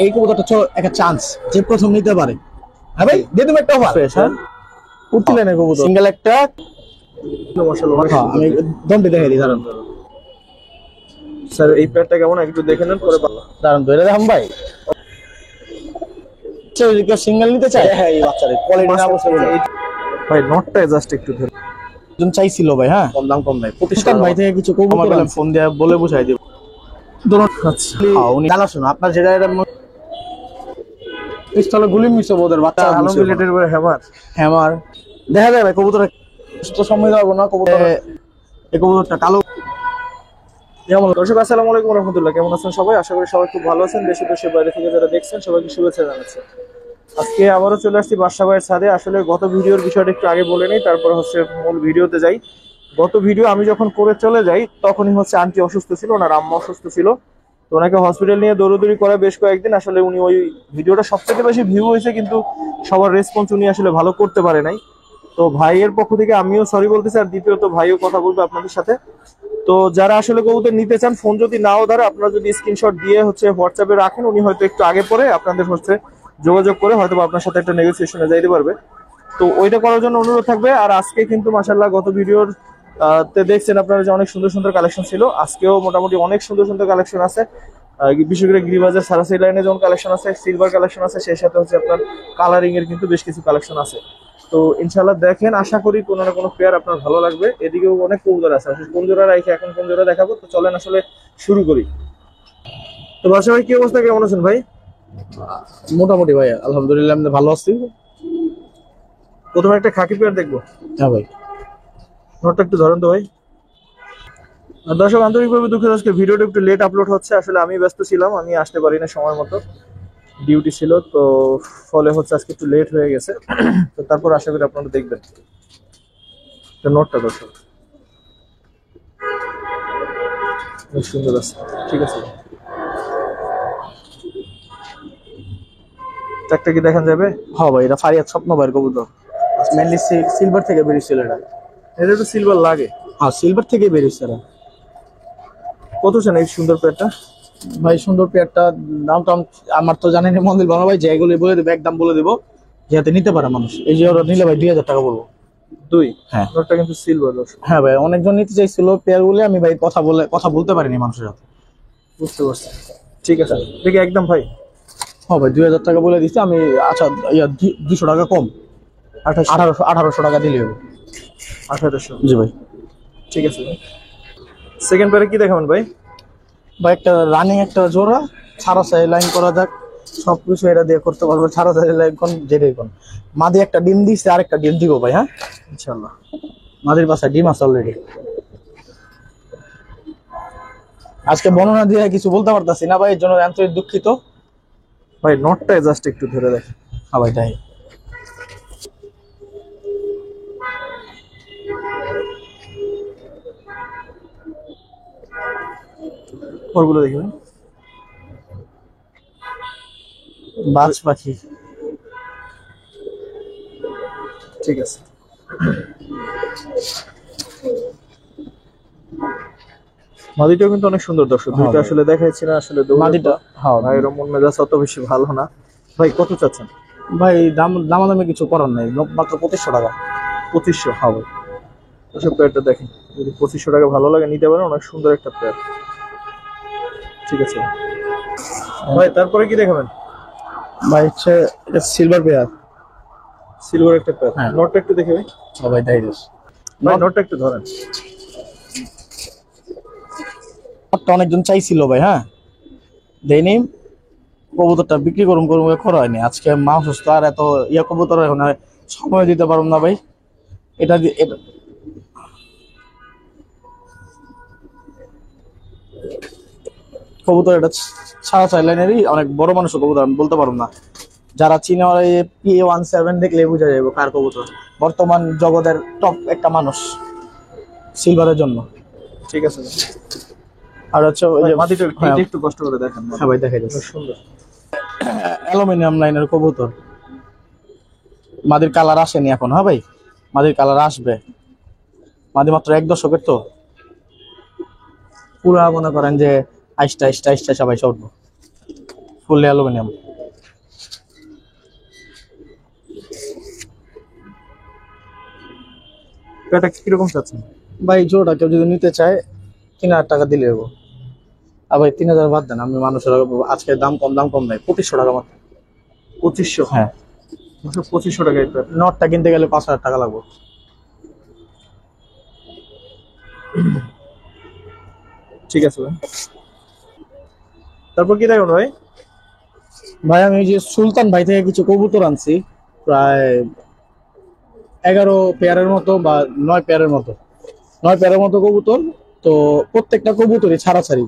এই কবুতরটা হচ্ছে একটা চান্স, যে প্রথম নিতে পারে। হ্যাঁ ভাই, দিয়ে দেবো একটা অফার। হ্যাঁ, উঠতি লাইনের কবুতর, সিঙ্গেল একটা। হ্যাঁ, আমি দমটি দেখাই দিই, দাঁড়ান স্যার। এই প্লেটটা কেমন একটু দেখে নেন পরে। দাঁড়ান তো, এটা দেখাম ভাই। সিঙ্গেল নিতে চাই, হ্যাঁ এই বাচ্চাদের কোয়ালিটি না বলছে ভাই নটটা জাস্ট একটু ধরে একজন চাইছিল ভাই। হ্যাঁ, কম দাম কম নাই, প্রতিষ্ঠান ভাই থেকে কিছু কবুতর ফোন দিয়ে বলে বুঝাই দিব। উনি জানা শোনো আপনার যেটা পিস্তলে গুলি মিশো ওদের বাচ্চা আলমগীরের হ্যামার হ্যামার দেখা যায় ভাই। কবুতর সময় যাবো না, কবুতর এই কবুতরটা কালো। দর্শক আসসালামু আলাইকুম রহমতুল্লাহ, কেমন আছেন সবাই? আশা করি সবাই খুব ভালো আছেন। দেশে দেশের বাইরে থেকে যারা দেখছেন সবাইকে শুভেচ্ছা জানাচ্ছি। আজকে আবারও চলে আসছি বাদশা ভাইয়ের ছাদে। আসলে গত ভিডিওর বিষয়টা একটু আগে বলে নেই, তারপর হচ্ছে মূল ভিডিওতে যাই। গত ভিডিও আমি যখন করে চলে যাই তখনই হচ্ছে আন্টি অসুস্থ ছিল, ওনার আম্মা অসুস্থ ছিল। তো ওনাকে হসপিটাল নিয়ে দৌড়দৌড়ি করে বেশ কয়েকদিন। আসলে উনি ওই ভিডিওটা সবথেকে বেশি ভিউ হয়েছে, কিন্তু সবার রেসপন্স উনি আসলে ভালো করতে পারে নাই। তো ভাইয়ের পক্ষ থেকে আমিও সরি বলতেছি, আর দ্বিতীয়ত ভাইও কথা বলবে আপনাদের সাথে। তো যারা আসলে কবুতর নিতে চান, ফোন যদি নাও ধরে, আপনারা যদি স্ক্রিনশট দিয়ে হচ্ছে হোয়াটসঅ্যাপে রাখেন, উনি হয়তো একটু আগে পরে আপনাদের হচ্ছে যোগাযোগ করে হয়তো আপনার সাথে একটা নেগোসিয়েশনে যাইতে পারবে। তো ওইটা করার জন্য অনুরোধ থাকবে। আর আজকে কিন্তু মাশাআল্লাহ গত ভিডিওর তে দেখছেন আপনারা যে অনেক সুন্দর সুন্দর কালেকশন ছিল। আজকেও মোটামুটি অনেক সুন্দর সুন্দর কালেকশন আছে। বিশেষ করে গ্রিবাজের সারাসি লাইনে যেমন কালেকশন আছে, সিলভার কালেকশন আছে, সেই সাথে হচ্ছে আপনার কালারিং এর কিন্তু বেশ কিছু কালেকশন আছে। তো ইনশাল্লাহ দেখেন, আশা করি কোনো না কোনো পেয়ার আপনার ভালো লাগবে। এদিকেও অনেক কবুতর আছে, কোন জোড়া রাখি এখন কোন জোড়া দেখাবো। তো চলেন আসলে শুরু করি। তো বাসা ভাই কি অবস্থা, কেমন আছেন ভাই? মোটামুটি ভাই আলহামদুলিল্লাহ আমি ভালো আছি। প্রথমে একটা খাকি পেয়ার দেখবো। হ্যাঁ ভাই, নোটটা একটু ধরেন তো ভাই। দর্শক আন্তরিকভাবে দুঃখিত, আজকে ভিডিওটা একটু লেট আপলোড হচ্ছে। আসলে আমি ব্যস্ত ছিলাম, আমি আসতে পারি না সময় মতো, ডিউটি ছিল। তো ফলে হচ্ছে আজকে একটু লেট হয়ে গেছে। তো তারপর আশা করি আপনারা দেখবেন। তো নোটটা দর্শক বেশ সুন্দর আছে, ঠিক আছে। চারটা কি দেখান যাবে? হ্যাঁ ভাই, এটা ফারিয়াদ স্বপ্ন ভাইয়ের কবুতর, মেনলি সিলভার থেকে বেরিয়েছিল। এটা তো সিলভার লাগে। হ্যাঁ, সিলভার থেকে বেরিয়েছে এরা। কত চান এই সুন্দর পেয়ারটা? ভাই সুন্দর পেয়ারটা দাম টাম আমার তো জানেন মন্দির ভালো ভাই, যেগুলো বলে দেবো একদম বলে দেবো, যাতে নিতে পারে মানুষ। এই যে ওরা নিলে ভাই 2000 টাকা বলবো। হ্যাঁ, নোটটা কিন্তু সিলভার। হ্যাঁ ভাই, অনেকজন নিতে চাইছিল পেয়ার বলে আমি ভাই কথা বলতে পারিনি মানুষের সাথে। বুঝতে পারছি, ঠিক আছে। দেখি একদম ভাই। হ্যাঁ ভাই, 2000 টাকা বলে দিচ্ছি আমি। আচ্ছা, 200 টাকা কম, 1800 টাকা দিলে হবে। 1800? জি ভাই, ঠিক আছে। সেকেন্ড পেয়ারে কি দেখাবেন ভাই? ভাই একটা রানিং একটা জোড়া, ছাড়া চাই লাইন করা যাক, সবকিছু এটা দিয়ে করতে পারবো। ছাড়া চাই লাইন কোন যেটাই কোন। মাদি একটা ডিম দিচ্ছে, আর একটা ডিম দিব ভাই। হ্যাঁ ইনশাআল্লাহ, মাদির বাসায় ডিম আছে অলরেডি। আজকে বর্ণনা দিয়ে কিছু বলতে পারতাছি না ভাই, এর জন্য আন্তরিক দুঃখিত ভাই। নোটটা জাস্ট একটু ধরে দেখেন। হ্যাঁ ভাই, তাই ওরগুলো দেখি ভাই। বাজ পাখি, ঠিক আছে। মাদিটাও কিন্তু অনেক সুন্দর দর্শক। দুইটা আসলে দেখাইছি না আসলে। মাদিটা হ্যাঁ ভাই রমন মেজাজ অত বেশি ভালো না। ভাই কত চাচ্ছেন? ভাই দামাদামি কিছু করার নাই, মাত্র 2500 টাকা। 2500? হ্যাঁ ভাই, ওসব পেয়ারটা দেখেন, যদি 2500 টাকা ভালো লাগে নিতে পারেন, অনেক সুন্দর একটা পেয়ার। ঠিক আছে ভাই, তারপরে কি দেখাবেন? ভাই হচ্ছে এটা সিলভার পেয়ার, সিলভার একটা পেয়ার। হ্যাঁ। নোটটা একটু দেখে ভাই। হ্যাঁ ভাই, তাই দিস ভাই নোটটা একটু ধরেন। অনেকজন চাইছিল ভাই। হ্যাঁ, দেয়নি। কবুতরটা বিক্রি করুম করা হয়নি। আজকে মা অসুস্থ, আর এত কবুতর এখন সময় দিতে পারবো না ভাই। এটা কবুতর এটা ছাড়া চাই লাইনেরই অনেক বড় মানুষের কবুতর, আমি বলতে পারবো না। যারা চিনে ওরা PA17 দেখলে বোঝা যাবে কার কবুতর। বর্তমান জগতের টপ একটা মানুষ সিলভারের জন্য। ঠিক আছে। আর হচ্ছে ওই যে মাটিটা একটু কষ্ট করে দেখেন। হ্যাঁ ভাই, দেখাই যাচ্ছে সুন্দর অ্যালুমিনিয়াম লাইনের কবুতর। মাদির কালার আসেনি এখন। হ্যাঁ ভাই, মাদির কালার আসবে। মাদি মাত্র 1 দশকের, তো পুরা মনে করেন যে আইসটা সবাই চড়বো। Fully aluminium. এটা কিরকম চাচ্ছেন? ভাই জোড়া কেউ যদি নিতে চায় 3000 টাকা দিলে দেবো। আর ভাই 3000 বাদ দেন, আমি মানুষের আজকে দাম কম নাই, 2500 টাকা মাত্র। 2500? হ্যাঁ, 2500 টাকা এটা। নটটা কিনতে গেলে 5000 টাকা লাগবে। ঠিক আছে ভাই। তারপর কি দেখুন ভাই? ভাই আমি ওই যে সুলতান ভাই থেকে কিছু কবুতর আনছি, প্রায় 11 পেয়ারের মতো বা 9 পেয়ারের মতো, 9 পেয়ারের মতো কবুতর। তো প্রত্যেকটা কবুতরই ছাড়াছাড়ি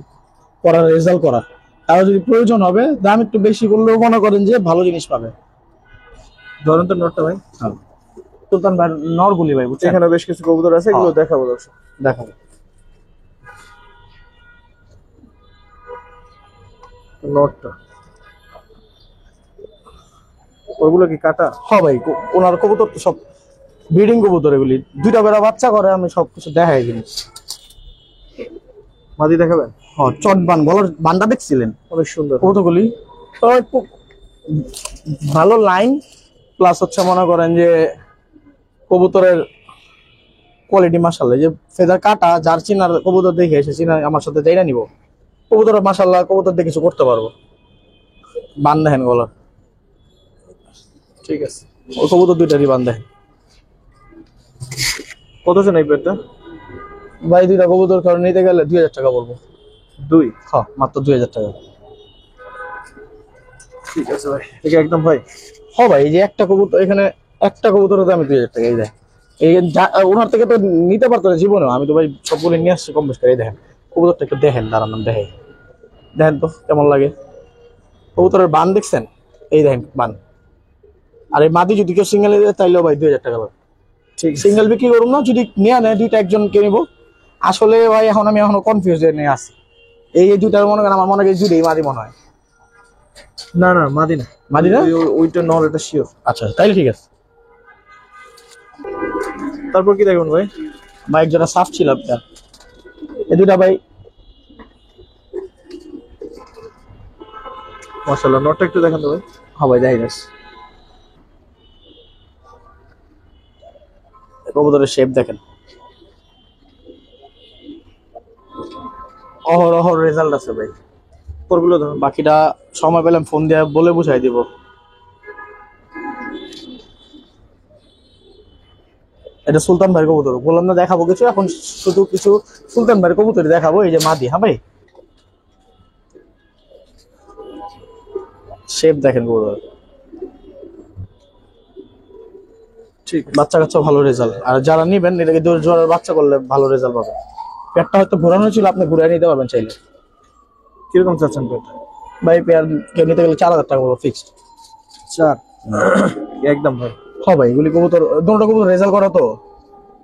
করার, রেজাল্ট করা। কারো যদি প্রয়োজন হবে দাম একটু বেশি করলেও মনে করেন যে ভালো জিনিস পাবে। ধরেন তো নোটটা ভাই। হ্যাঁ, সুলতান ভাই নরগুলি ভাই, বুঝছেন? এখানে বেশ কিছু কবুতর আছে, এগুলো হ্যাঁ। দেখাবো দর্শক। দেখাবো। নোটটা ওগুলো কি কাটা? হ্যাঁ ভাই, ওনার কবুতর তো সব ব্রিডিং কবুতর, এগুলি 2টা করে বাচ্চা করে, আমি সবকিছু দেখাই দিই। মাদি দেখাবেন? হ্যাঁ, চটবান গলার বান্ডা দেখছিলেন? অনেক সুন্দর কবুতরগুলি তো খুব ভালো লাইন, প্লাস হচ্ছে মনে করেন যে কবুতরের কোয়ালিটি মাশাআল্লাহ, যে ফেদার কাটা, যার চিনার কবুতর দেখে এসে চিনা আমার সাথে যাইরা নিব, কবুতর মাশাআল্লাহ কবুতর দিয়ে কিছু করতে পারবো। বান দেখেন গলার, ঠিক আছে। ওই কবুতর 2টারই বান দেখেন। কত জন এই পেয়ারটা? ভাই 2টা কবুতর কারণ নিতে গেলে 2000 টাকা বলবো। 2? হ্যাঁ, মাত্র 2000 টাকা। ঠিক আছে ভাই, ঠিক একদম ভাই। হ্যাঁ ভাই, এই যে একটা কবুতর, এখানে একটা কবুতরের দাম 2000 টাকা। এই দেখ, এই ওনার থেকে তো নিতে পারতো না জীবনে, আমি তো ভাই সবগুলো নিয়ে আসছি কম বেশ করে। এই দেখেন কবুতরটা, একটু দেখেন, দাঁড়ান দেখে দেখেন তো কেমন লাগে। কবুতরের বান দেখছেন? এই দেখেন বান। আর এই মাদি যদি কেউ সিঙ্গেল নিতে তাইলেও ভাই 2000 টাকা লাগবে। ঠিক সিঙ্গেল বিক্রি করুন না, যদি নেওয়া নেয় 2টা একজনকে নিবো। আসলে ভাই এখন আমি এখনো কনফিউজ নিয়ে আছি। এই 2টার মনে করেন আমার মনে হয় 2টাই মাদি মনে হয়। না না, মাদি না। মাদি না? ওইটা নর, এটা শিওর। আচ্ছা তাইলে ঠিক আছে। তারপর কি দেখুন ভাই? ভাই একজোড়া সাফ ছিল আপনার, এই 2টা ভাই। মাশাআল্লাহ, নরটা একটু দেখান তো ভাই। হ্যাঁ ভাই দেখাই যাচ্ছে, কবুতরের শেপ দেখেন, অহর রেজাল্ট আছে ভাই। পরগুলো ধরুন। বাকিটা সময় পেলাম ফোন দিয়ে বলে বুঝাই দিব। এটা সুলতান ভাইয়ের কবুতর, বললাম না দেখাবো কিছু, এখন শুধু কিছু সুলতান ভাইয়ের কবুতর দেখাবো। এই যে মাদি, হ্যাঁ ভাই, শেপ দেখেন কবুতর, ঠিক। বাচ্চা কাচ্চা ভালো রেজাল্ট। আর যারা নিবেন এটাকে জোড়ার বাচ্চা করলে ভালো রেজাল্ট পাবে। পেয়ারটা হয়তো ঘোরানো ছিল, আপনি ঘুরে নিতে পারবেন চাইলে। কিরকম চাচ্ছেন পেয়ারটা? ভাই পেয়ার কেউ নিতে গেলে 4000 টাকা বলবো ফিক্সড। 4? একদম ভাই। হ্যাঁ ভাই, এগুলি কবুতর, দুটো কবুতর রেজাল্ট করা তো,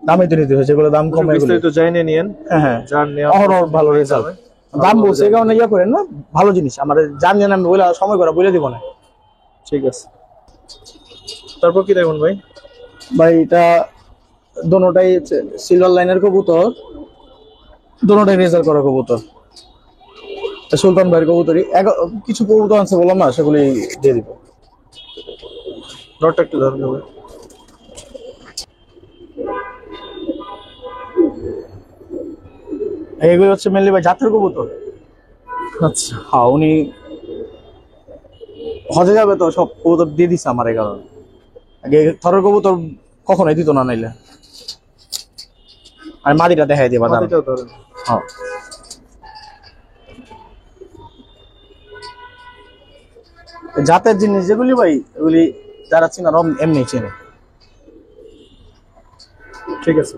দামে তো নিতে হয়েছে, এগুলো দাম কম। বিস্তারিত জানিয়ে নিয়েন। হ্যাঁ, যার নেওয়া অহরহ ভালো রেজাল্ট। দাম বলছে এই কারণে ইয়া করেন না, ভালো জিনিস আমাদের জানেন, আমি বলে সময় করে বলে দিব না। ঠিক আছে। তারপর কি দেখুন ভাই? ভাই এটা দোনোটাই সিলভার লাইনের কবুতর, দোনোটাই রেজাল্ট করা কবুতর। সুলতান ভাইয়ের কবুতরই, কিছু কবুতর আছে বললাম না, সেগুলি দিয়ে দিব। নটটা একটু ধরুন ভাই। এগুলি হচ্ছে মেনলি ভাই জাতের কবুতর। আচ্ছা। হ্যাঁ, উনি হজে যাবে তো সব কবুতর দিয়ে দিচ্ছে আমার, এই কারণে। আগে থরের কবুতর কখনোই দিত না, নাইলে আর মাদিটা দেখাই দিবা। মাদিটাও ধরেন। হ্যাঁ, জাতের জিনিস যেগুলি ভাই, এগুলি যারা চিনা রম এমনি চেনে। ঠিক আছে।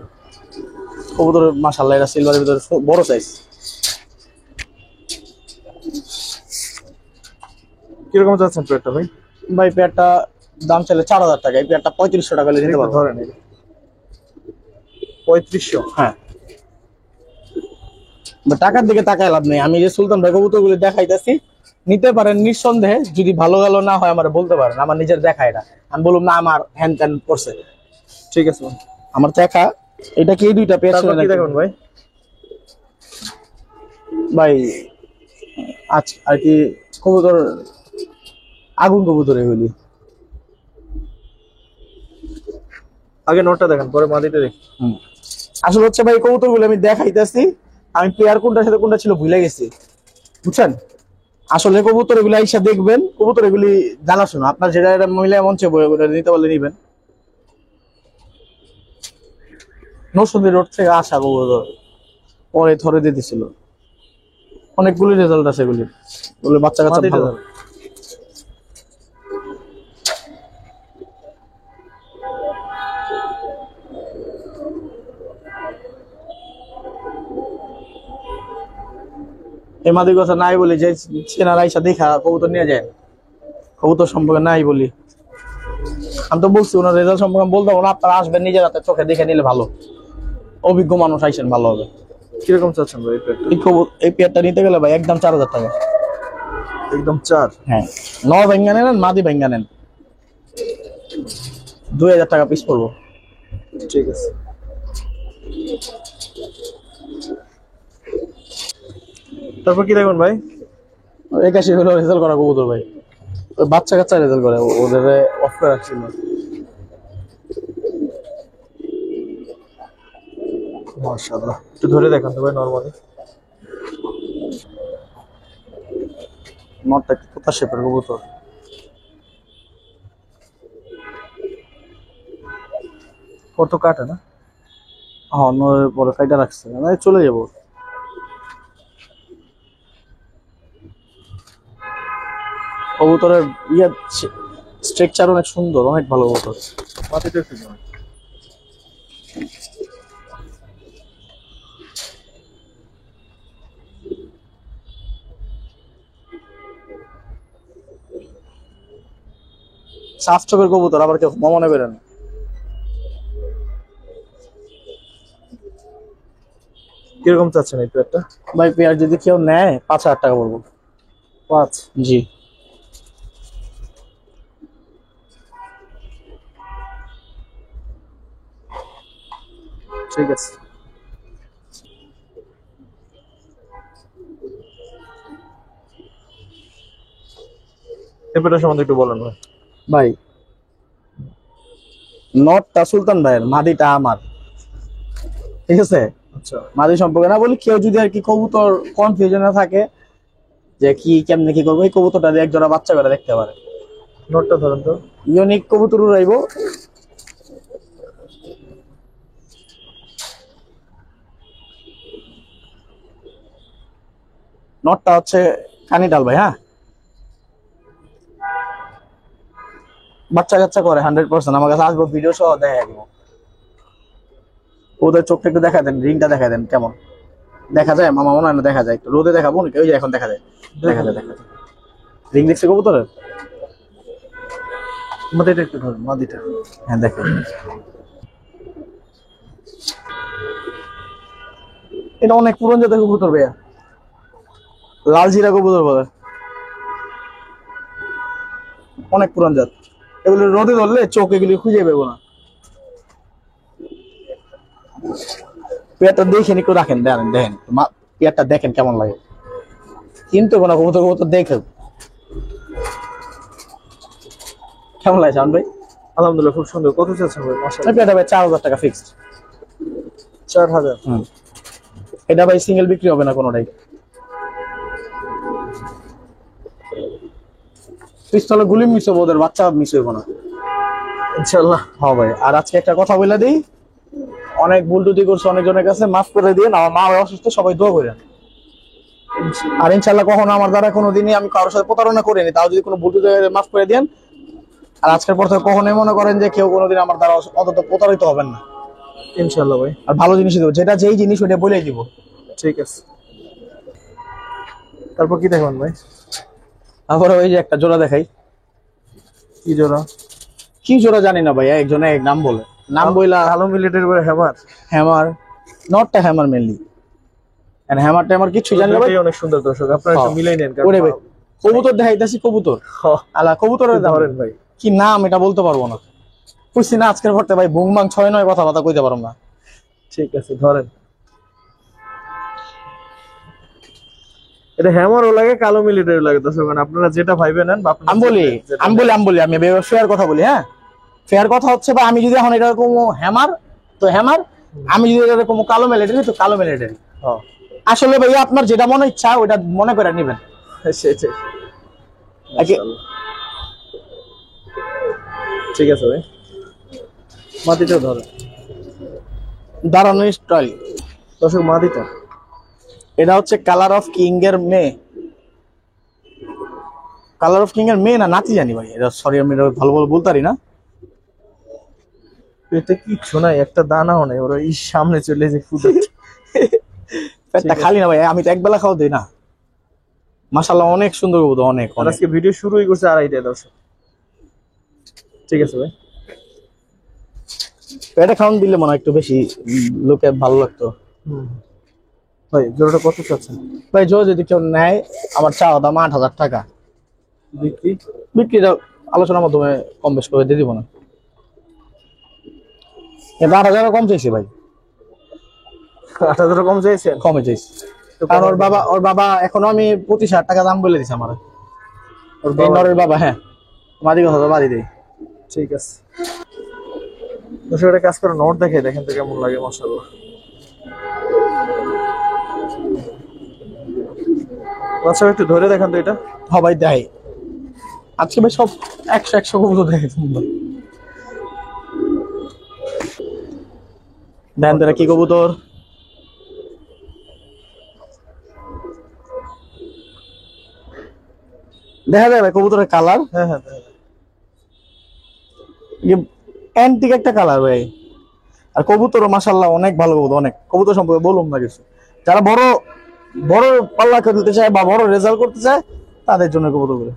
কবুতর মাশাআল্লাহ, এটা সিলভারের ভিতরে বড় সাইজ। কিরকম চাচ্ছেন পেয়ারটা ভাই? ভাই পেয়ারটা দাম চাইলে 4000 টাকা, এই পেয়ারটা 3500 টাকা নিতে পারবো। ধরেন 3500? হ্যাঁ, টাকার দিকে তাকায় লাভ নেই। আমি যে সুলতান ভাই কবুতর গুলি দেখাইতেছি, নিতে পারেন নিঃসন্দেহে। যদি ভালো ভালো না হয় আমার বলতে পারেন, আমার নিজের দেখা এটা, আমি বললাম না আমার হ্যান্ড ত্যান করছে। ঠিক আছে আমার দেখা এটা কি, এই 2টা পেয়ার ছিল কি দেখুন ভাই? ভাই আজ আর কি কবুতর আগুন কবুতর এগুলি। আগে নটটা দেখেন, পরে মাদিটা দেখি। আসলে হচ্ছে ভাই কবুতর গুলো আমি দেখাইতেছি, আমি প্লেয়ার কোনটার সাথে কোনটা ছিল ভুলে গেছি, বুঝছেন। আসলে কবুতর এগুলি আইসা দেখবেন, কবুতর এগুলি জানাশোনা, আপনার যেটা এটা মহিলা মঞ্চে বয়ে নিতে পারলে নিবেন। নরসিংদী রোড থেকে আসা কবুতর, পরে ধরে দিতেছিল, অনেকগুলি রেজাল্ট আছে এগুলি, ওগুলো বাচ্চা কাচ্চা মাদিটা ভালো। দেখেন। এই মাদির কথা নাই বলি, যে চেনার আইসা দেখা কবুতর নিয়ে যায়, কবুতর সম্পর্কে নাই বলি। আমি তো বলছি ওনার রেজাল্ট সম্পর্কে আমি বলতে পারবো না, আপনারা আসবেন নিজের হাতে চোখে দেখে নিলে ভালো, অভিজ্ঞ মানুষ আইসেন ভালো হবে। কিরকম চাচ্ছেন ভাই এই পেয়ারটা? এই পেয়ারটা নিতে গেলে ভাই একদম 4000 টাকা। একদম 4। হ্যাঁ, ভেঙ্গা নেন মাদি ভেঙ্গা নেন, 2000 টাকা পিস পড়বো। ঠিক আছে। তারপর কি দেখবেন ভাই? 81 হলো রেজাল্ট করা কবুতর ভাই, ওই বাচ্চা কাচ্চা রেজাল্ট করে, ওদের অফ করে রাখছিল। মাশাআল্লাহ, একটু ধরে দেখান তো ভাই নরমালি। নটটা একটু কোথা শেপের কবুতর, কত কাটে না? হ্যাঁ নরের পরে কাইটা রাখছে, আমি চলে যাবো। কবুতরের ইয়ে স্ট্রাকচার অনেক সুন্দর, অনেক ভালো কবুতর। মাটিটা একটু ধরেন। সাফ চোখের কবুতর, আবার কেউ মনে বেরেন। কিরকম চাচ্ছেন এই পেয়ারটা? ভাই পেয়ার যদি কেউ নেয় 5000 টাকা পড়বো। 5। জি। ঠিক আছে। এই পেয়ারটা সম্বন্ধে একটু বলেন ভাই। ভাই নটটা সুলতান ভাইয়ের, মাদিটা আমার, ঠিক আছে। আচ্ছা। মাদি সম্পর্কে না বলি, কেউ যদি আর কি কবুতর কনফিউশনে থাকে যে কি কেমনে কি করবো, এই কবুতরটা দিয়ে এক জোড়া বাচ্চা করে দেখতে পারে। নোটটা ধরেন তো। ইউনিক কবুতর উড়াইবো। নটটা হচ্ছে কানিডাল ভাই, হ্যাঁ বাচ্চা কাচ্চা করে 100%, আমার কাছে আসবো ভিডিও সহ দেখা দিব। ওদের চোখটা একটু দেখা দেন, রিংটা দেখা দেন কেমন দেখা যায়, মামা মনে হয় না দেখা যায়, একটু রোদে দেখাবো নাকি, ওই যে এখন দেখা যায়, দেখা যায় দেখা যায়। রিং দেখছে কবুতরের? মাটিটা একটু ধরেন, মাটিটা। হ্যাঁ দেখেন, এটা অনেক পুরন জাতের কবুতর ভাইয়া, লাল জিরা কবুতর বলে, অনেক পুরান জাত। এগুলো রোদে ধরলে চোখ এগুলি খুঁজে পাবো না। পেয়ারটা দেখেন একটু রাখেন, দেখেন দেখেন পেয়ারটা দেখেন কেমন লাগে, কিন্তু কোনো কবুতর কবুতর দেখে কেমন লাগে শাওন ভাই? আলহামদুলিল্লাহ, খুব সুন্দর। কত চাচ্ছেন ভাই? এই মাশাআল্লাহ। পেয়ারটা ভাই 4000 টাকা ফিক্সড। 4000। এটা ভাই সিঙ্গেল বিক্রি হবে না কোনোটাই, পিস্তলে গুলি মিস হবো, ওদের বাচ্চা মিস হইব না ইনশাআল্লাহ। হ্যাঁ ভাই। আর আজকে একটা কথা বলে দিই, অনেক ভুল টুটি করছে অনেকজনের কাছে, মাফ করে দিয়ে, আমার মা অসুস্থ, সবাই দোয়া করেন। আর ইনশাল্লাহ কখনো আমার দ্বারা কোনোদিনই আমি কারোর সাথে প্রতারণা করিনি, তাও যদি কোনো ভুল টুটি মাফ করে দেন। আর আজকের পর থেকে কখনোই মনে করেন যে কেউ কোনোদিন আমার দ্বারা অন্তত প্রতারিত হবেন না, ইনশাআল্লাহ ভাই। আর ভালো জিনিস দেবো, যেটা যেই জিনিস ওইটা বলেই দিব। ঠিক আছে। তারপর কি দেখবেন ভাই? তারপরে ওই যে একটা জোড়া দেখাই। কি জোড়া? কি জোড়া জানি না ভাই, একজনে এক নাম বলে, নাম বইলা আলো মিলেটের উপরে হ্যামার। হ্যামার, নটটা হ্যামার মেনলি, হ্যামারটা আমার কিছু জানি না ভাই। এটাই অনেক সুন্দর দর্শক, আপনারা একটু মিলাই নেন। ওরে ভাই কবুতর দেখাইতেছি, কবুতর আলা কবুতরের দাম ধরেন ভাই। কি নাম এটা বলতে পারবো না, বুঝছি না আজকের পর থেকে ভাই বুংবাং 6-9 কথা কইতে পারবো না। ঠিক আছে, ধরেন। এটা হ্যামারও লাগে, কালো মিলিটারিও লাগে। দর্শক আপনারা যেটা ভাইবে নেন বা আমি বলি আমি ফেয়ার কথা বলি। হ্যাঁ, ফেয়ার কথা হচ্ছে বা আমি যদি এখন এটা এরকম হ্যামার তো হ্যামার, আমি যদি এটা এরকম কালো মিলিটারি তো কালো মিলিটারি। আসলে ভাই আপনার যেটা মনে ইচ্ছা ওইটা মনে করে নিবেন। সেটাই। ঠিক আছে ভাই, মাটিটা ধরো, দাঁড়ানো স্টাইল। দর্শক মাটিটা এটা হচ্ছে কালার অফ কিং এর মেয়ে, কালার অফ কিং এর মেয়ে না নাতি জানি ভাই, এটা সরি আমি এটা ভালো বলতে পারি না। পেটে কিচ্ছু নাই, একটা দানাও নাই, ওরা এই সামনে চলে যে ফুটে পেটটা খালি না ভাই, আমি তো একবেলা খাওয়া দিই না। মাশাআল্লাহ অনেক সুন্দর কবুতর, অনেক। আজকে ভিডিও শুরুই করছে 2:30টায় দর্শক। ঠিক আছে ভাই, পেটে খাওয়ান দিলে মনে হয় একটু বেশি লোকে ভালো লাগতো। ভাই জোড়াটা কত চাচ্ছেন? ভাই যদি কেউ নেয়, আমার চাওয়া দাম 8,000 টাকা। বিক্রিটা আলোচনার মাধ্যমে কম বেশ করে দিয়ে দিব না। 8,000 কম চাইছি ভাই। 8,000 কম চাইছেন? কমে চাইছি, কারণ ওর বাবা এখনো আমি 25,000 টাকা দাম বলে দিছি আমার। ওর নরের বাবা। হ্যাঁ, মাদি কথা তো মাদি দেই। ঠিক আছে, দর্শক একটা কাজ করে নোট দেখে দেখেন তো কেমন লাগে। মাশাআল্লাহ, আচ্ছা একটু ধরে দেখেন তো এটা। হ্যাঁ ভাই দেয়, আজকে ভাই সব 100 কবুতর দেখে সুন্দর। দেন তোরা কি কবুতর, দেখা যায় ভাই কবুতরের কালার। হ্যাঁ হ্যাঁ, অ্যান্টিক একটা কালার ভাই। আর কবুতর মাশাআল্লাহ অনেক ভালো কবুতর, অনেক কবুতর সম্পর্কে বলুন না কিছু। যারা বড় বড় পাল্লা খেলতে চায় বা বড় রেজাল্ট করতে চায় তাদের জন্য কবুতরগুলো।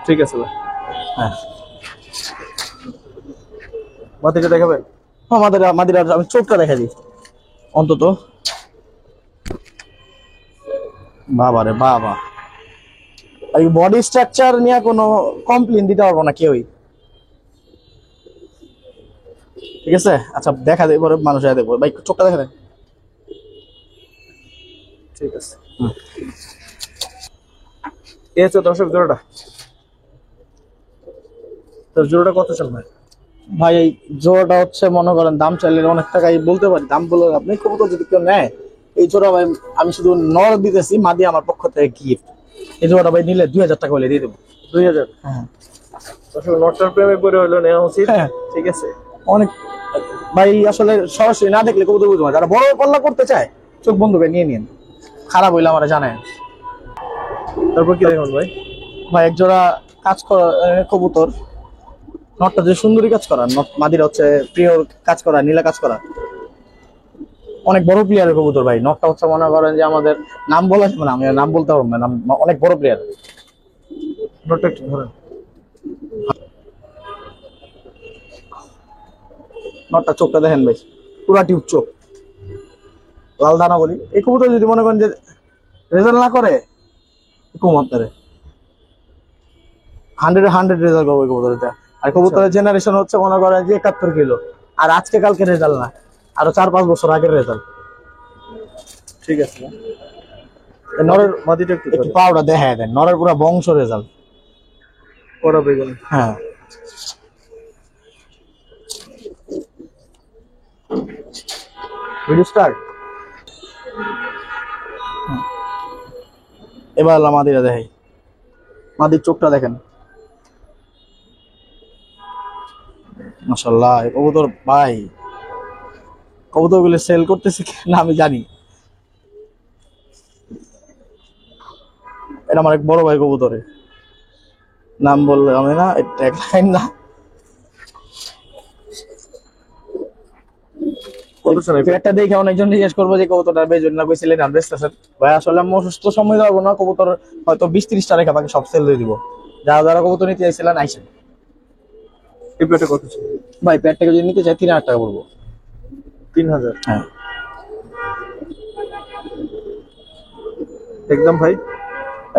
ঠিক আছে ভাই, হ্যাঁ মাটিটা দেখাবেন? আমাদের আমি চোখটা দেখা দিই অন্তত। বাবা রে বাবা, এই বডি স্ট্রাকচার নিয়ে কোনো কমপ্লেইন দিতে পারবো না কেউই। ঠিক আছে, আচ্ছা দেখা দেয় পরে মানুষ দেখবো। ভাই চোখটা দেখা দেন। ঠিক আছে, এই হচ্ছে দর্শক জোড়াটা। তোর জোড়াটা কত চাল ভাই? ভাই এই জোড়াটা হচ্ছে মনে করেন দাম চাইলে অনেক টাকাই বলতে পারি, দাম বলে আপনি কবুতর যদি কেউ নেয় এই জোড়া ভাই আমি শুধু নর দিতেছি, মাদি আমার পক্ষ থেকে গিফট। এই জোড়াটা ভাই নিলে 2,000 টাকা হলে দিয়ে দেবো। 2,000? হ্যাঁ দর্শক নটটার প্রেমে পড়ে হলো নেওয়া উচিত। হ্যাঁ ঠিক আছে, অনেক ভাই আসলে সরাসরি না দেখলে কবুতর বুঝবো না। যারা বড় পাল্লা করতে চায় চোখ বন্ধ করে নিয়ে নিন, খারাপ হইলে আমার জানেন। তারপর কি দেখুন ভাই? ভাই এক জোড়া কাজ করা কবুতর, নটটা যে সুন্দরী কাজ করা, মাদিরা হচ্ছে প্রিয় কাজ করা, নীলা কাজ করা, অনেক বড় প্লেয়ারের কবুতর ভাই। নটটা হচ্ছে মনে করেন যে আমাদের নাম বলা যাবে না, আমি নাম বলতে পারবো না, অনেক বড় প্লেয়ার। নটটা একটু ধরেন। নটটা চোখটা দেখেন ভাই, পুরা টিউব চোখ, লাল দানা বলি। এই কবুতর যদি মনে করেন যে রেজাল্ট না করে কম আপনারে 100 রেজাল্ট পাবো এই কবুতরটা। আর কবুতরের জেনারেশন হচ্ছে মনে করেন যে 71 কিলো, আর আজকে কালকে রেজাল্ট না, আরো 4-5 বছর আগের রেজাল্ট। ঠিক আছে, নরের মাটিটা একটু একটু পাউডার দেখা দেন, নরের পুরা বংশ রেজাল্ট করা বেগুন। হ্যাঁ ভিডিও স্টার্ট। এবার মাদিরা দেখাই, মাদির চোখটা দেখেন মাশাআল্লাহ। এই কবুতর ভাই, কবুতর গুলো সেল করতেছে না আমি জানি। এটা আমার এক বড় ভাই কবুতরের নাম বললে আমি না, ট্যাগলাইন না। একটা দেখে অনেকজন জিজ্ঞেস করবো যে কবুতরটা বেজন না কইছিলেন আর বেচতেছেন। ভাই আসলে আমি অসুস্থ সময় যাবো না, কবুতর হয়তো 20-30টা রেখা বাকি সব সেল দিয়ে দিব। যারা যারা কবুতর নিতে চাইছিলেন আইসেন। এই পেটে কত ছিল ভাই? পেট থেকে যদি নিতে চাই 3,000 টাকা পড়বো। 3,000? হ্যাঁ একদম ভাই,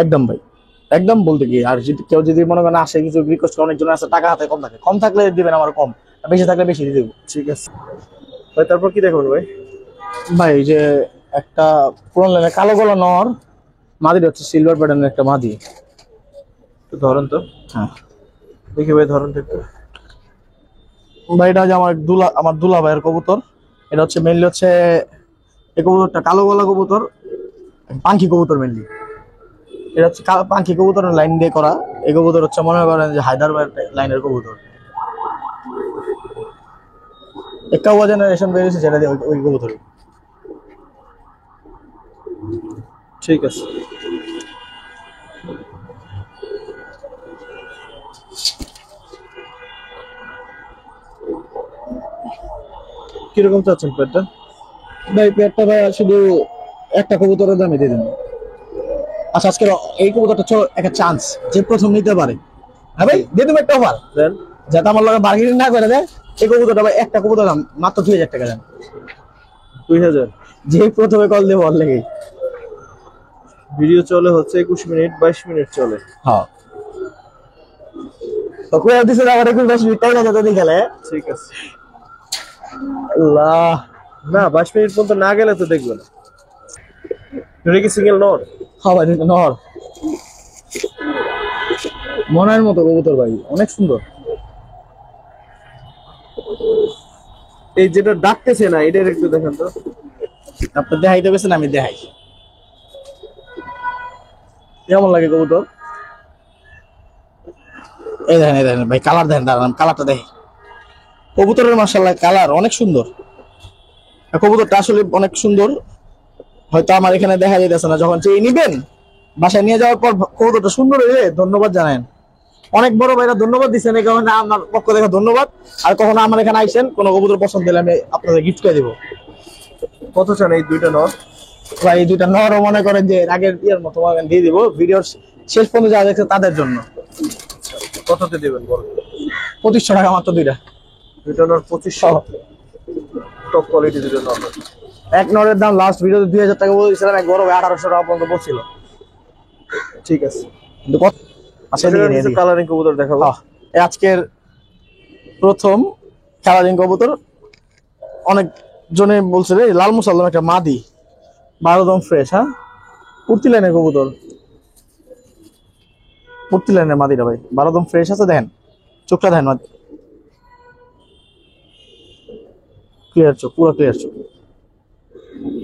একদম ভাই, একদম বলতে কি। আর যদি কেউ যদি মনে করেন আসে কিছু রিকোয়েস্ট করে, অনেকজন আছে টাকা হাতে কম থাকে, কম থাকলে দিবেন আমার কম, আর বেশি থাকলে বেশি দিয়ে দেবো। ঠিক আছে ভাই। তারপর কি দেখবেন ভাই? ভাই এই যে একটা পুরান লাইনে কালো গলা নর, মাদিটা হচ্ছে সিলভার প্যাটার্নের একটা মাদি। একটু ধরেন তো, হ্যাঁ দেখি ভাই ধরেন তো একটু। ভাই এটা যে আমার দুলা ভাইয়ের কবুতর। এটা হচ্ছে মেনলি হচ্ছে এই কবুতরটা কালো গলা কবুতর, পাখি কবুতর মেনলি। এটা হচ্ছে পাখি কবুতরের লাইন দিয়ে করা। এই কবুতর হচ্ছে মনে করেন যে হায়দ্রাবাদ লাইনের কবুতর। একাউয়া জেনারেশন বেরিয়েছে যেটা দিয়ে ওই কবুতর। ঠিক আছে। কিরকম চাচ্ছেন পেটটা? ভাই পেয়ারটা ভাই শুধু একটা কবুতরের দামে দিয়ে দেন। আচ্ছা আজকের এই কবুতরটা একটা চান্স, যে প্রথম নিতে পারে। হ্যাঁ ভাই দিয়ে দেবো একটা অফার, দেন। যাতে আমার লগে বার্গেনিং না করে দেয়। এই কবুতরটা ভাই একটা কবুতর দাম মাত্র 2000 টাকা দেন। 2000? যে প্রথমে কল দেবো ওর লেগেই। ভিডিও চলে হচ্ছে 21 মিনিট, 22 মিনিট চলে। হ্যাঁ তো কইয়া দিছে আবার 21-22 মিনিট টাইম আছে তো খেলে। ঠিক আছে। আল্লাহ না 22 মিনিট পর্যন্ত না গেলে তো দেখবে না। এটা কি সিঙ্গেল নর? হ্যাঁ ভাই নর, মনের মতো কবুতর ভাই, অনেক সুন্দর। এই যেটা ডাকতেছে না এটা একটু দেখেন তো। আপনি দেখাইতে গেছেন, আমি দেখাই কেমন লাগে কবুতর। এই দেখেন ভাই, কালার দেখেন, দাঁড়ান কালারটা দেখি। কবুতরের মাশাআল্লাহ কালার অনেক সুন্দর। কবুতরটা আসলে অনেক সুন্দর। হয়তো আমার এখানে দেখা যাইতেছে না, যখন চেয়ে নিবেন বাসায় নিয়ে যাওয়ার পর কবুতরটা সুন্দর হয়ে ধন্যবাদ জানান। অনেক বড় ভাইরা ধন্যবাদ দিচ্ছেন, এই কারণে আমার পক্ষ থেকে ধন্যবাদ। আর কখনো আমার এখানে আইসেন, কোনো কবুতর পছন্দ হলে আমি আপনাদের গিফট করে দিব। কত চান এই দুইটা নর? ভাই এই দুইটা নরও মনে করেন যে আগের বিয়ের মতো আমি দিয়ে দিব। ভিডিওর শেষ পর্যন্ত যারা দেখছে তাদের জন্য। কততে দিবেন বল? 2500 টাকা মাত্র দুইটা। দুইটা নর 2500? টপ কোয়ালিটি দুটো নর। এক নরের দাম লাস্ট ভিডিওতে 2000 টাকা বলেছিলাম, এক বড় ভাই 1800 টাকা পর্যন্ত বলছিল। ঠিক আছে। কিন্তু কত আচ্ছা দিয়ে নিয়ে দিই। কালারিং কবুতর দেখাবো। এই আজকের প্রথম কালারিং কবুতর। অনেক জনে বলছে রে লাল মুসাল্লাম একটা মাদি, 12 দম ফ্রেশ। হ্যাঁ কুর্তি লাইনের কবুতর, কুর্তি লাইনের মাদিটা ভাই 12 দম ফ্রেশ আছে। দেখেন চোখটা দেখেন, মাদি ক্লিয়ার চোখ, পুরো ক্লিয়ার চোখ।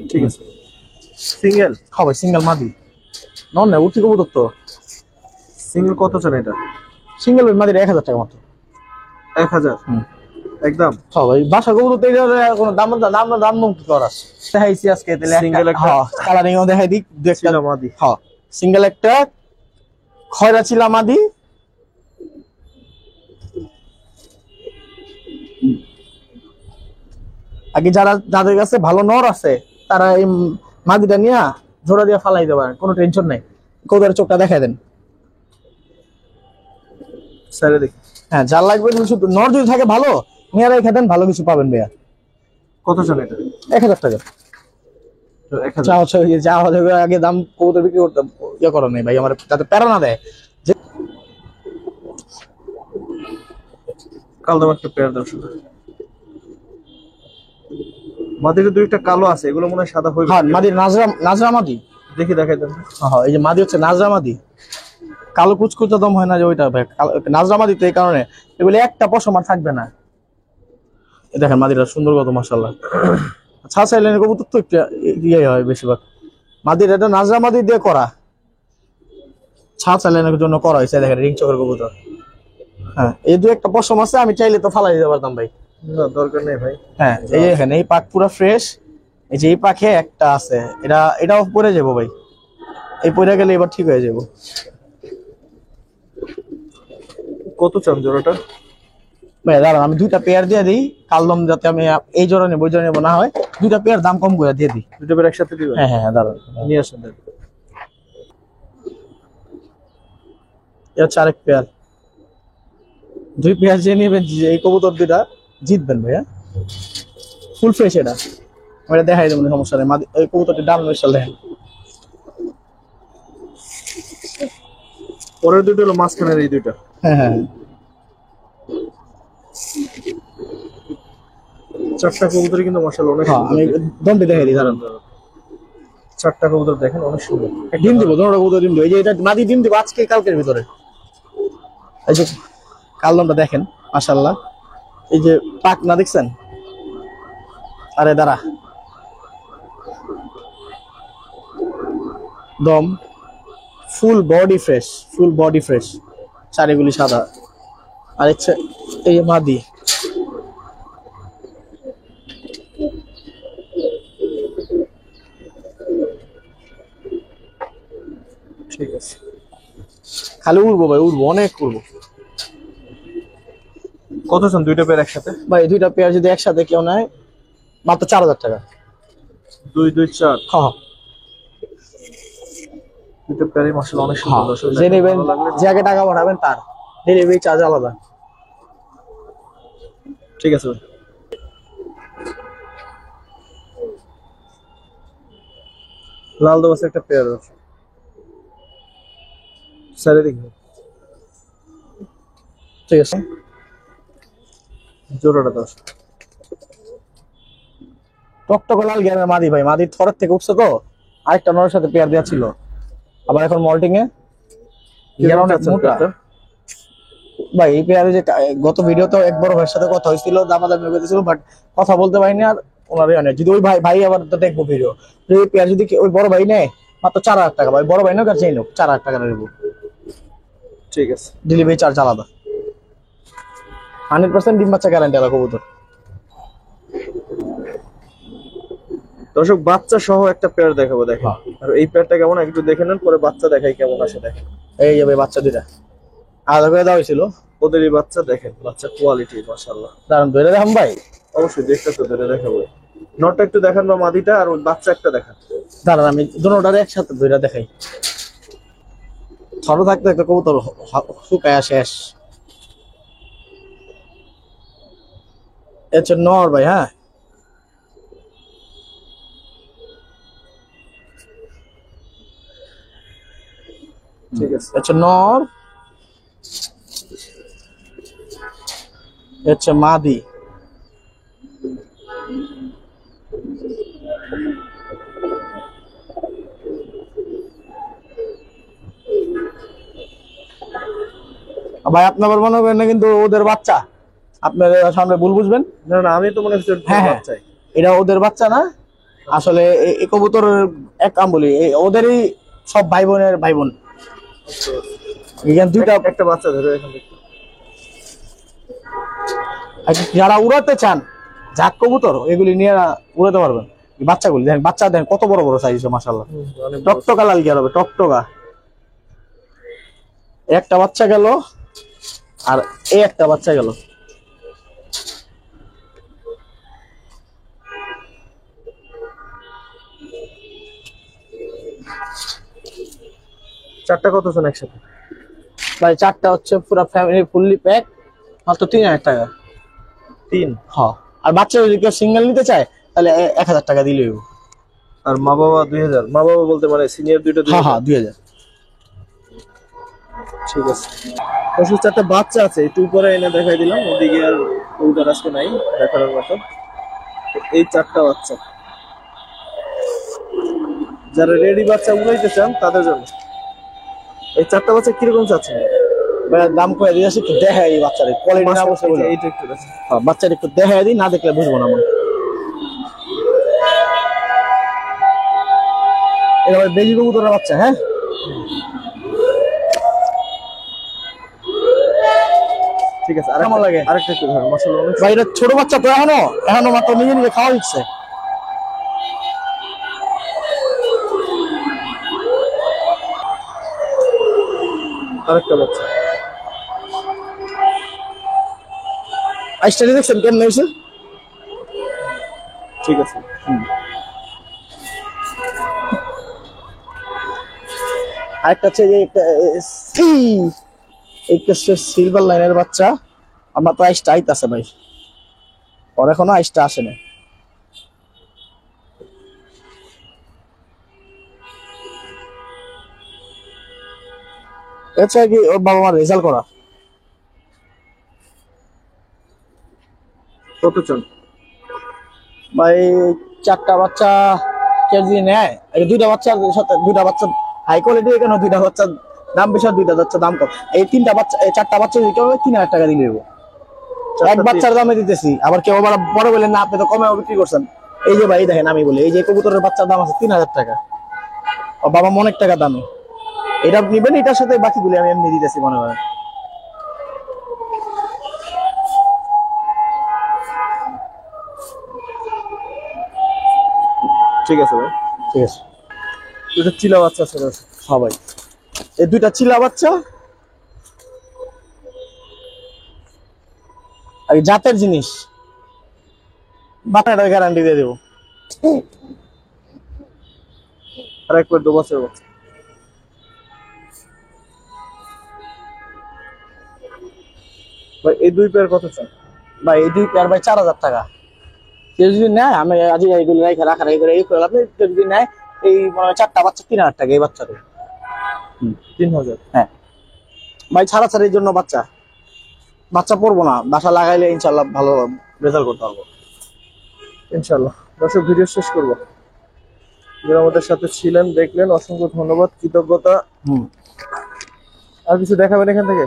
ঠিক আছে। সিঙ্গেল? হ্যাঁ ভাই সিঙ্গেল মাদি, নন না উঠি কবুতর তো। সিঙ্গেল কত চান এটা? সিঙ্গেল মাদির 1000 টাকা মাত্র। 1000 একদম? হ্যাঁ ভাই বাসা কবুতর তো এটার কোনো দাম কি করার। দেখাইছি আজকে তাহলে সিঙ্গেল একটা কালারিং ও দেখাই দিক। ছিল মাদি। হ্যাঁ সিঙ্গেল একটা খয়রা ছিলা মাদি। আগে যাদের কাছে ভালো নর আছে তারা এই মাদিটা নিয়ে জোড়া দিয়ে ফালাই দেবে, কোনো টেনশন নাই। কবুতরের চোখটা দেখাই দেন। স্যারে দেখি। হ্যাঁ যার লাগবে শুধু নর যদি থাকে ভালো নিয়ে রেখে দেন, ভালো কিছু পাবেন ভাইয়া। কত চান এটা? 1000 টাকা। 1000? যা হচ্ছে যা হবে আগে দাম কবুতর বিক্রি করতে ইয়ে করার নেই ভাই, আমার যাতে প্যারা না দেয়। কাল দাম একটা পেয়ার দাও শুধু। মাদির দুইটা কালো আছে, এগুলো মনে হয় সাদা হইবে। হ্যাঁ মাদির নাজরা মাদি। দেখি দেখাই দেন। হ্যাঁ এই যে মাদি হচ্ছে নাজরা মাদি, কালো কুচকুচা দম হয় না যে ওইটা ভাই, নাজরা মাদি তো এই কারণে এগুলো একটা পশম আর থাকবে না। এই দেখেন মাদিটা সুন্দর কত মাশাআল্লাহ। ছাঁচা লাইনের কবুতর তো একটু ইয়ে হয় বেশিরভাগ। মাদির এটা নাজরা মাদি দিয়ে করা, ছাঁচা লাইনের জন্য করা হয়েছে। দেখেন রিং চকের কবুতর। হ্যাঁ এই দু একটা পশম আছে, আমি চাইলে তো ফালাই দিতে পারতাম ভাই। না দরকার নেই ভাই। হ্যাঁ এই যে এখানে এই পাখ পুরো ফ্রেশ। এই যে এই পাখে একটা আছে, এটাও পরে যাবো ভাই, এই পরে গেলে এবার ঠিক হয়ে যাবো। কত চান জোড়াটা? ভাই দাঁড়ান আমি দুইটা পেয়ার দিয়ে দিই, কালদম যাতে আমি এই জোড়া নেবো ওই জোড়া নেবো না হয়, দুইটা পেয়ার দাম কম করে দিয়ে দিই। দুটো পেয়ার একসাথে দিবেন? হ্যাঁ হ্যাঁ দাঁড়ান নিয়ে আসেন। এ হচ্ছে আরেক পেয়ার। দুই পেয়ার যে নেবেন এই কবুতর দুইটা জিতবেন ভাইয়া, ফুল ফ্রেশ। এটা আমি এটা দেখাই দেবো, সমস্যা নেই। এই কবুতরটির দাম বিশাল দেখেন। পরের দুটো হলো মাঝখানের এই দুইটা। হ্যাঁ হ্যাঁ চারটা কবুতরই কিন্তু মাশাআল্লাহ অনেক হ্যাঁ সুন্দর। আমি দমটি দেখাই দিই দাঁড়ান। চারটা কবুতর দেখেন অনেক সুন্দর। ডিম দিব, ধরো কবুতর ডিম দিব। এই যে এটা মাদি ডিম দিব আজকে কালকের ভিতরে। এই যে কালদমটা দেখেন মাশাআল্লাহ। এই যে পাক না দেখছেন? আরে দাঁড়া, দম full body fresh, full body fresh, চারিগুলি সাদা। আর হচ্ছে এই যে মাদি, ঠিক আছে। খালি উড়বো ভাই, উড়বো, অনেক উড়বো কত চান দুইটা পেয়ার একসাথে? ভাই। দুইটা পেয়ার যদি একসাথে কেউ নেয় মাত্র 4000 টাকা। 2 2 4 হ্যাঁ দুইটা পেয়ারই মাশাআল্লাহ অনেক সুন্দর। দর্শক যে দেখেন, নেবেন, ভালো লাগলে যে আগে টাকা পাঠাবেন তার ডেলিভারি চার্জ আলাদা। ঠিক আছে ভাই। লাল দোবাসে একটা পেয়ার আছে, স্যারে দেখুন ঠিক আছে, জোড়াটা 10। টকটকে লাল গিয়ারের মাদি ভাই। মাদি থরের থেকে উঠছে তো, আরেকটা নরের সাথে পেয়ার দেওয়া ছিল, আবার এখন মল্টিং এ গিয়ার অনেক মোটা ভাই। এই পেয়ারে যে গত ভিডিওতে এক বড় ভাইয়ের সাথে কথা হয়েছিল, দামাদামি হয়েছিল, বাট কথা বলতে পারিনি। আর ওনারই অনেক, যদি ওই ভাই ভাই আবার তো দেখবো ভিডিও, এই পেয়ার যদি ওই বড় ভাই নেয় মাত্র 4000 টাকা ভাই। বড় ভাই নোক আর চাই নোক 4000 টাকা নেবো, ঠিক আছে। ডেলিভারি চার্জ আলাদা। 100% ডিম বাচ্চা গ্যারান্টি আলাদা কবুতর। দর্শক বাচ্চা সহ একটা পেয়ার দেখাবো, দেখেন। আর এই পেয়ারটা কেমন একটু দেখে নেন, পরে বাচ্চা দেখাই কেমন আসে দেখেন। এই যে ভাই বাচ্চা দুইটা আলাদা করে দেওয়া হয়েছিল, ওদেরই বাচ্চা দেখেন, বাচ্চা কোয়ালিটি মাশাআল্লাহ। দাঁড়ান ধরে দেখাম ভাই। অবশ্যই দেখতে তো ধরে দেখাবো। নটটা একটু দেখান বা মাদিটা, আর ওই বাচ্চা একটা দেখান। দাঁড়ান আমি দুটোটারে একসাথে ধরে দেখাই। ছোট থাকতে একটা কবুতর শুকায়া শেষ। এ হচ্ছে নর ভাই। হ্যাঁ ঠিক আছে। হচ্ছে নর, হচ্ছে মাদি। ভাই আপনার মনে করেন না কিন্তু ওদের বাচ্চা, আপনার সামনে ভুল বুঝবেন। না না, আমি তো মনে হচ্ছে হ্যাঁ হ্যাঁ, বাচ্চাই। এটা ওদের বাচ্চা না আসলে। এই কবুতর এক কাম বলি, ওদেরই সব ভাই বোনের ভাই বোন। এখানে দুইটা একটা বাচ্চা ধরে এখান থেকে। যারা উড়াতে চান ঝাঁক কবুতর, এগুলি নিয়ে উড়াতে পারবেন। এই বাচ্চাগুলি দেখেন, বাচ্চা দেখেন কত বড় বড় সাইজ, মাশাআল্লাহ। অনেক বড়। টকটকা লাল গিয়ার হবে, টকটকা। একটা বাচ্চা গেল, আর এই একটা বাচ্চা গেল। চারটা কত চান একসাথে? ভাই চারটা হচ্ছে পুরো ফ্যামিলি ফুললি প্যাক, মাত্র 3000 টাকা। 3। হ্যাঁ, আর বাচ্চা যদি কেউ সিঙ্গেল নিতে চায় তাহলে 1000 টাকা দিলেই হবে। আর মা বাবা 2000। মা বাবা বলতে মানে সিনিয়র দুইটা 2000। হ্যাঁ হ্যাঁ 2000। ঠিক আছে। পশু চারটা বাচ্চা আছে, একটু উপরে এনে দেখাই দিলাম। ওদিকে আর কবুতর আজকে নাই দেখার মতো। তো এই চারটা বাচ্চা যারা রেডি বাচ্চা উড়াইতে চান তাদের জন্য। এই চারটা বাচ্চা কিরকম চাচ্ছেন? ভাই দাম করে দিয়ে আসি, একটু দেখাই এই বাচ্চাদের কোয়ালিটি না বসে বলে। এইটা একটু দেখেন। হ্যাঁ বাচ্চাটা একটু দেখাই দিই, না দেখলে বুঝবো না আমরা। এটা ভাই বেজি কবুতরের বাচ্চা। হ্যাঁ ঠিক আছে। কেমন লাগে? আরেকটা একটু ধরেন, মাশাআল্লাহ অনেক ভাই এটা ছোট বাচ্চা তো, এখনো এখনো মাত্র নিজে নিজে খাওয়া দিচ্ছে। আরেকটা বাচ্চা। আইসটা দেখছেন কেমন হয়েছে? ঠিক আছে। আরেকটা হচ্ছে যে একটা সিলভার লাইনের বাচ্চা, আমার তো আইসটা আইতাছে ভাই, ওর এখনো আইসটা আসে না। আচ্ছা কি ওর বাবা মার রেজাল্ট করা। কত চান? ভাই চারটা বাচ্চা কেউ যদি নেয়, এই দুইটা বাচ্চার সাথে দুইটা বাচ্চা হাই কোয়ালিটি, এখানে দুইটা বাচ্চার দাম বেশি আর দুইটা বাচ্চার দাম কম। এই তিনটা বাচ্চা, এই চারটা বাচ্চা দিতে হবে 3000 টাকা দিলে দেবো। এক বাচ্চার দামে দিতেছি, আবার কেউ আবার বড় বলেন না আপনি তো কমে বিক্রি করছেন। এই যে ভাই দেখেন, আমি বলি এই যে কবুতরের বাচ্চার দাম আছে 3000 টাকা, ও বাবা অনেক টাকা দামে। এটা নিবেন, এটার সাথে বাকিগুলি আমি এমনি দিতেছি মনে করেন। ঠিক আছে ভাই, ঠিক আছে। দুটো চিলা বাচ্চা আছে রয়েছে। হ্যাঁ ভাই, এই দুইটা চিলা বাচ্চা আর জাতের জিনিস, বাচ্চাটার গ্যারান্টি দিয়ে দেবো। আর একবার 2 বছরের বাচ্চা। ভাই এই 2 পেয়ার কত চান? ভাই এই দুই পেয়ার ভাই 4000 টাকা। কেউ যদি নেয়, আমি আজকে এইগুলো রেখে রাখা এই করে এই করে, আপনি কেউ যদি নেয় এই মনে হয় চারটা বাচ্চা 3000 টাকা এই বাচ্চাটা। 3000। হ্যাঁ ভাই, ছাড়াছাড়ির জন্য বাচ্চা বাচ্চা পড়বো না, বাসা লাগাইলে ইনশাল্লাহ ভালো রেজাল্ট করতে পারবো ইনশাআল্লাহ। দর্শক ভিডিও শেষ করব। যারা আমাদের সাথে ছিলেন, দেখলেন, অসংখ্য ধন্যবাদ, কৃতজ্ঞতা। আর কিছু দেখাবেন এখান থেকে?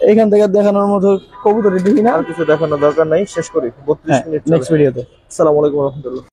এইখান থেকে দেখানোর মতো কবুতর দিবি না, আর কিছু দেখানোর দরকার নাই, শেষ করি। 32 মিনিট। নেক্সট ভিডিওতে। আসসালামু আলাইকুম রহমতুল্লাহ।